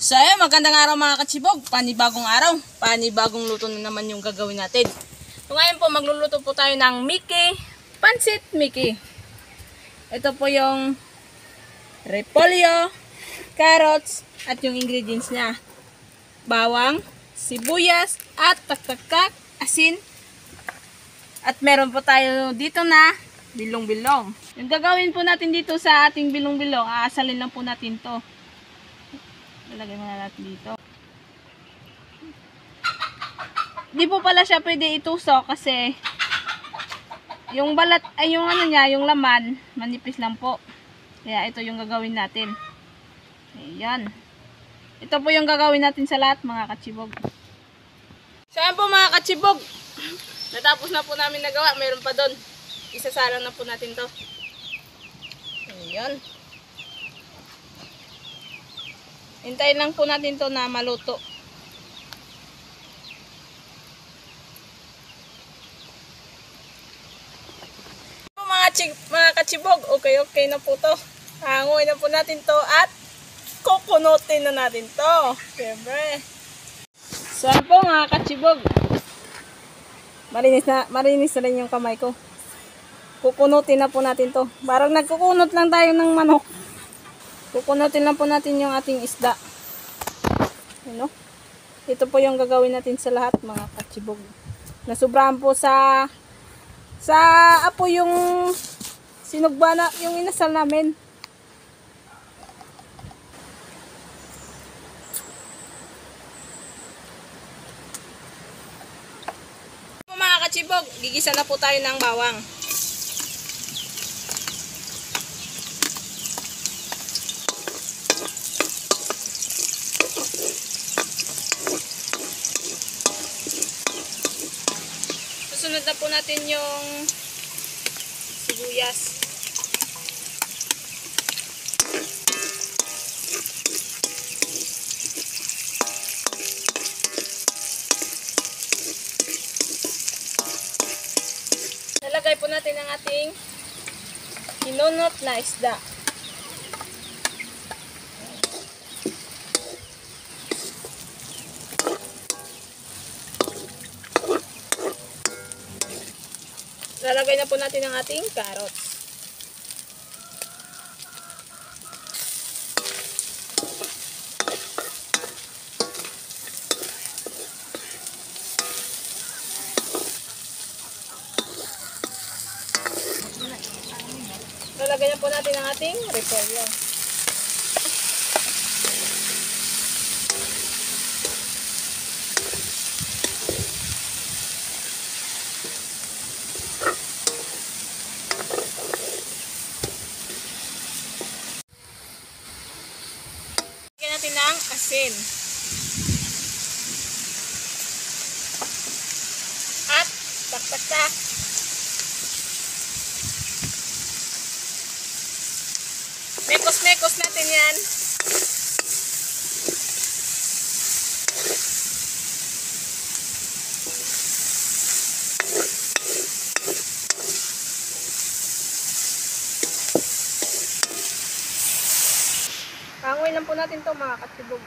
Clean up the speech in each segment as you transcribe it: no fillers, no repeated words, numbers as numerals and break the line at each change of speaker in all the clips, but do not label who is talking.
So ayun, magandang araw mga katsibog, panibagong araw, panibagong luto na naman yung gagawin natin. So ngayon po magluluto po tayo ng Mickey, Pansit Mickey. Ito po yung repolyo, carrots at yung ingredients niya. Bawang, sibuyas at taktakak, asin. At meron po tayo dito na bilong-bilong. Yung gagawin po natin dito sa ating bilong-bilong, aasalin lang po natin to. Lalagay muna natin dito. Di po pala siya pwede itusok kasi yung balat, ay yung ano niya, yung laman, manipis lang po. Kaya ito yung gagawin natin. Ayan. Ito po yung gagawin natin sa lahat mga katsibog. So ayan po mga katsibog. Natapos na po namin nagawa. Meron pa doon. Isasalang na po natin to. Ayan. Hintayin lang po natin to na maluto. Mga katsibog, okay na po to. Hangoy na po natin to at kukunutin na natin to. Siyempre. So po mga katsibog. Marinis na rin yung kamay ko. Kukunutin na po natin to. Parang nagkukunot lang tayo ng manok. Kukunutin lang po natin yung ating isda. Ano? Ito po yung gagawin natin sa lahat mga katsibog. Nasubrahan po sa apo yung sinugba na yung inasal namin. Mga katsibog, gigisa na po tayo ng bawang. Susunod na po natin yung sibuyas. Nalagay po natin ang ating hinunot na isda. Lalagay na po natin ang ating carrots. Lalagay na po natin ang ating repolyo. Natin ng asin at taktak. Mekos natin yan. Hangoy lang po natin to mga katsibog.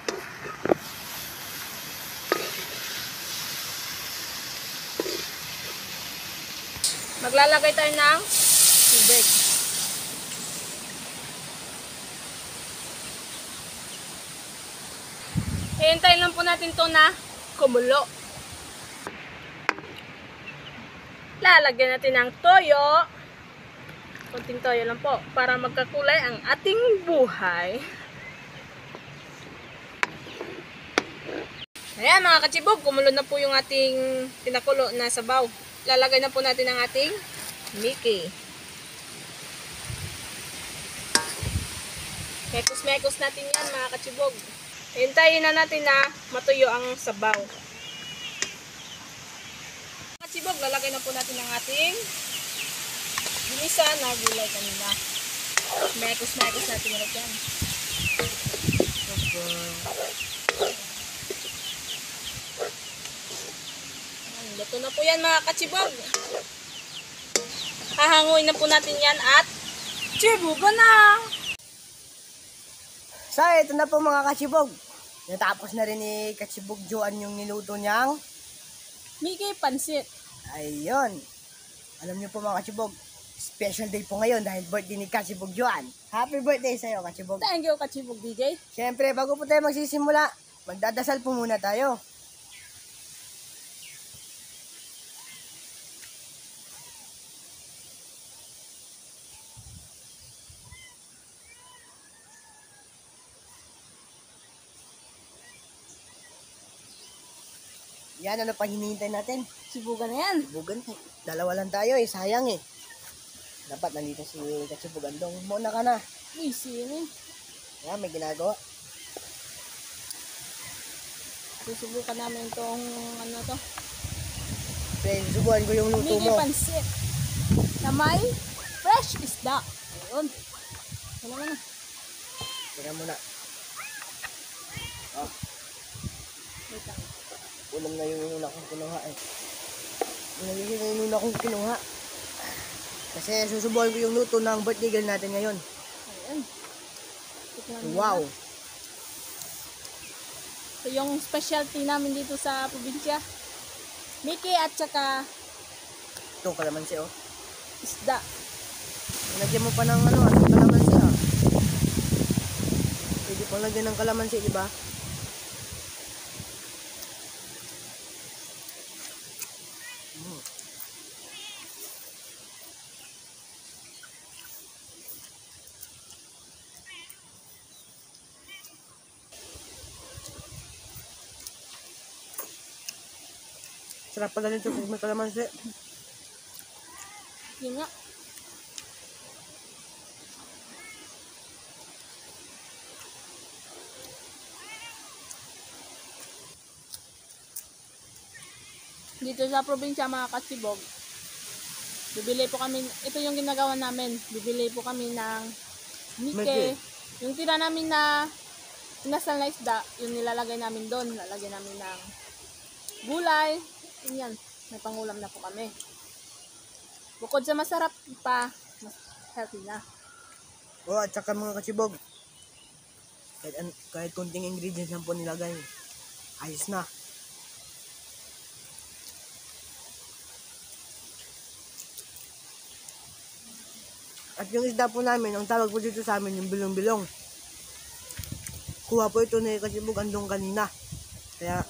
Maglalagay tayo ng tubig. Hihintayin lang po natin to na kumulo. Lalagyan natin ng toyo. Konting toyo lang po para magkakulay ang ating buhay. Ayan mga katsibog, kumulo na po yung ating pinakulo na sabaw. Lalagay na po natin ang ating Mickey. Mekos natin yan mga katsibog. Hintayin na natin na matuyo ang sabaw. Mga katsibog, lalagay na po natin ang ating ginisa na gulay kanina. Mekos natin ulit yan. Luto na po yan mga katsibog. Hahanguin na po natin yan at tsibugan na!
So, ito na po mga kasibog. Natapos na rin ni Katsibog Joan yung niluto niyang.
Mickey Pansit.
Ayun. Alam niyo po mga Katsibog, special day po ngayon dahil birthday ni Katsibog Joan. Happy birthday sa'yo, Katsibog.
Thank you, Kachibog DJ.
Siyempre, bago po tayo magsisimula, magdadasal po muna tayo. Yan, ano pa hinihintay natin?
Sibugan na yan.
Bugan, dalawa lang tayo sayang eh. Dapat nandito si Katsibog Andong. Muna ka na.
Easy yun eh.
Yan, may ginagawa.
Susubukan namin itong ano to.
Friend, subuhan ko yung luto
Mickey
mo.
Pansit. Na may fresh isda. Ayun. Wala ka na.
Tingnan mo na. Oh,
Wait lang.
ulam na yung inuna kong kinuha eh. Nagiging na yung inuna kong kinuha. Kasi susubuhan ko yung luto ng birthday girl natin ngayon.
Ayun. Tikman mo
Wow!
na. Ito yung specialty namin dito sa probinsya. Mickey at saka
Ito, kalamansi oh.
isda.
Lagyan mo pa ng ano, kalamansi ah. Pwede pang lagyan ng kalamansi, di ba? Sarap pala nito kung may kalamansi.
Yun nga. Dito sa probinsya mga Katsibog, bibili po kami, ito yung ginagawa namin, bibili po kami ng Mickey. Yung tira namin na inasal na isda, yung nilalagay namin doon, lalagay namin ng gulay, yun yan, may pangulam na po kami. Bukod sa masarap pa, mas healthy na.
Oh, at saka mga Katsibog, kahit konting ingredients lang po nilagay, ayos na. At yung isda po namin, ang tawag po dito sa amin, yung bilong-bilong. Kuha po ito ni Katsibog Andong kanina. Kaya,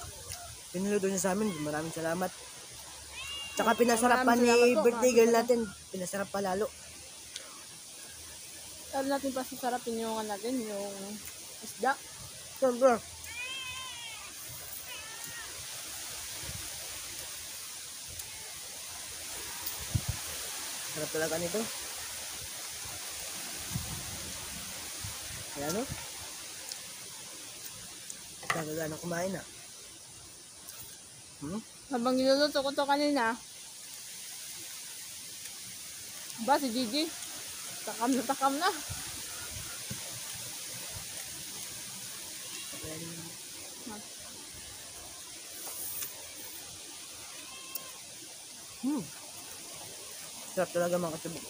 pinuluto niya sa amin. Maraming salamat. Tsaka pinasarap pa
Maraming
ni
salamat po,
birthday girl natin. Pinasarap pa lalo.
Lalo natin pa sasarapin yung natin, yung isda.
Siyempre. Sarap talaga nito. Ayan o. Nagagana kumain ah.
Habang niluluto ko to kanina, ba si Gigi, takam na takam na.
Sarap talaga mga Katsibog.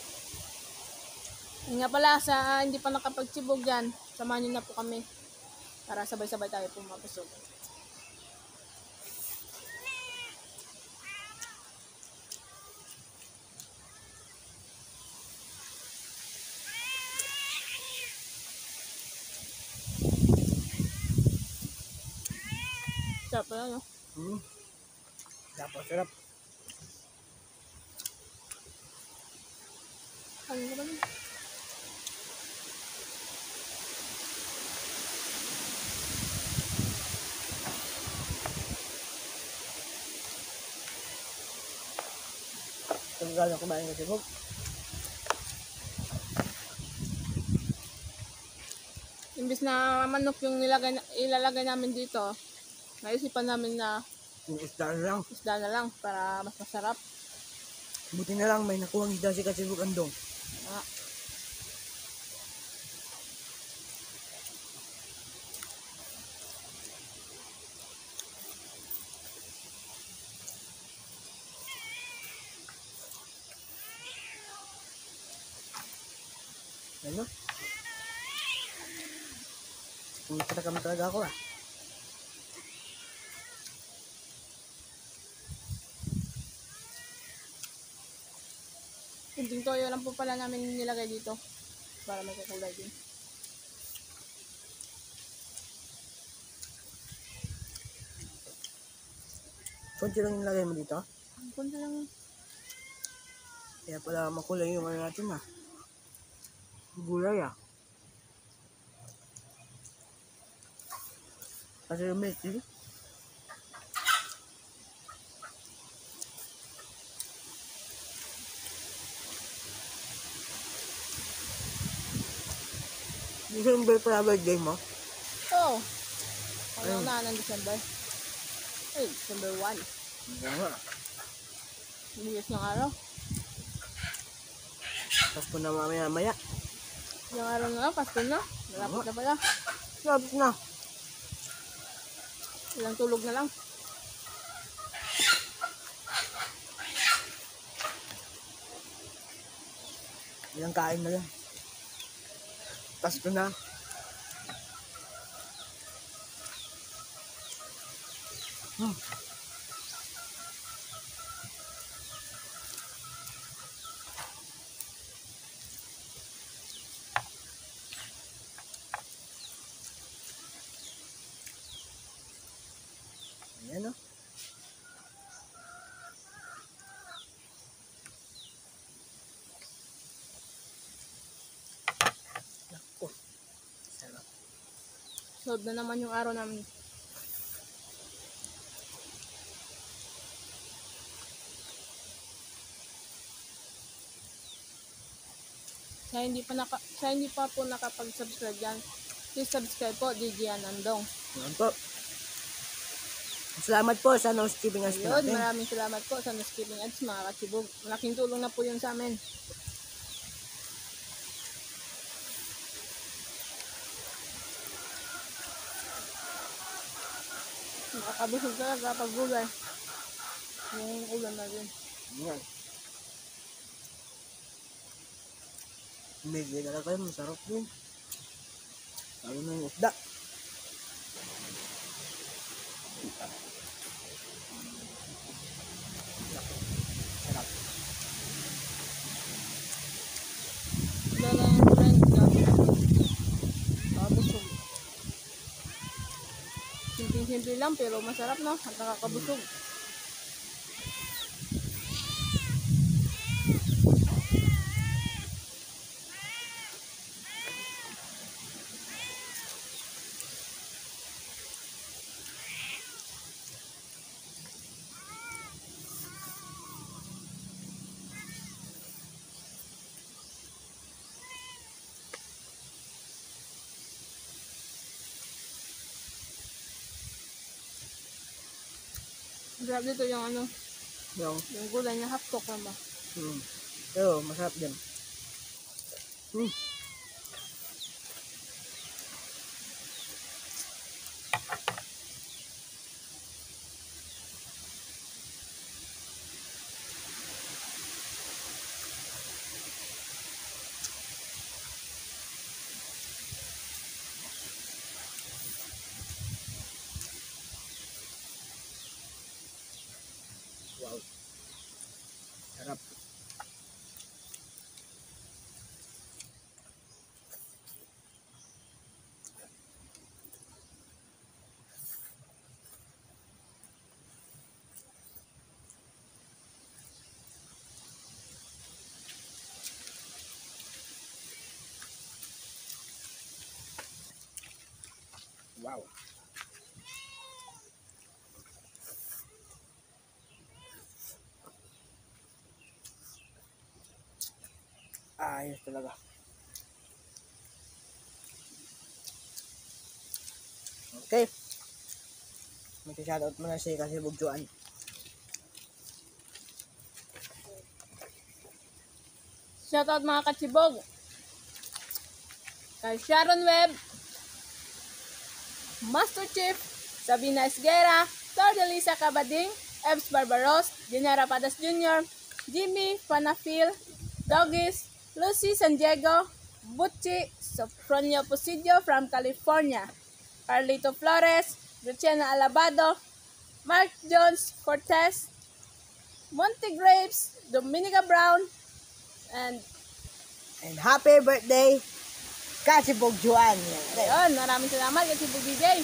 Yun nga pala, sa hindi pa nakapagtsibog dyan, samahan nyo na po kami para sabay-sabay tayo pumapasok. Sarap pala, no?
Dapat sarap.
Ano na ba?
Nagagana kumain Katsibog.
Imbis na manok yung ilalagay namin dito, naisipan namin na
Yung isda na lang.
isda na lang para mas masarap.
Buti na lang may nakuhang isda si Katsibog Andong.
Ah,
Ano? Kung talaga ako ah.
Yung toyo lang po pala namin nilagay dito. Para may kukulay din.
Kunti lang yung lagay mo dito.
Kunti lang.
Kaya pala makulay yung ano natin ah. Gulay ah. Kasi yung milk tea. December pala birthday mo?
Oo. Ano na ng December? Ay, December 1.
Nga nga.
Bilis ng araw.
Pasko na mamaya-maya.
Yung araw na lang, Pasko na. Malapit na pala.
Labot na.
Ilang tulog na lang.
Ilang kain na lang. Pasko na. Ayan o. Naku. Sarap.
Sold na naman yung araw namin. Sa hindi pa po nakapag-subscribe dyan, please subscribe po, DJ Anandong.
Ayan po. Salamat po sa no-skipping us
Ayun,
natin.
maraming salamat po sa no-skipping ads, mga kachibog. Malaking tulong na po yun sa amin. Nakakabusog talaga pag gulay. Yung ulan na din.
Ayan. Medyo talaga yun, masarap din. Lalo na yung isda. Sarap.
Wala na yung friend na. Nakakabusog. Simple-simple lang pero masarap no? At nakakabusog. Grabe dito yung ano, yung gulay niya haptok lang ba?
Pero masarap din. Wow. Sarap. Wow. Ayos talaga. Okay. Mag-shoutout muna si Kasibog Juan.
Shoutout mga kachibog. Kay Sharon Webb, Master Chief, Sabina Esguera, Tordelisa Cabading, Ebs Barbaros, Dinara Padas Jr., Jimmy Panafil, Doggies, Lucy San Diego, Butchi Sofronio Posidio from California, Carlito Flores, Luciana Alabado, Mark Jones Cortez, Monty Graves, Dominica Brown,
And happy birthday, Kachibog Juan.
Ayun, maraming salamat Kachibog DJ.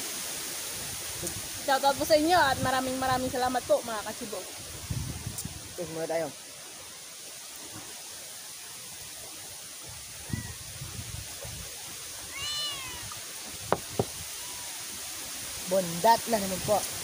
Shoutout po sa inyo at maraming salamat po mga Kachibog.
Tingnan muna tayo. Bondat na naman po.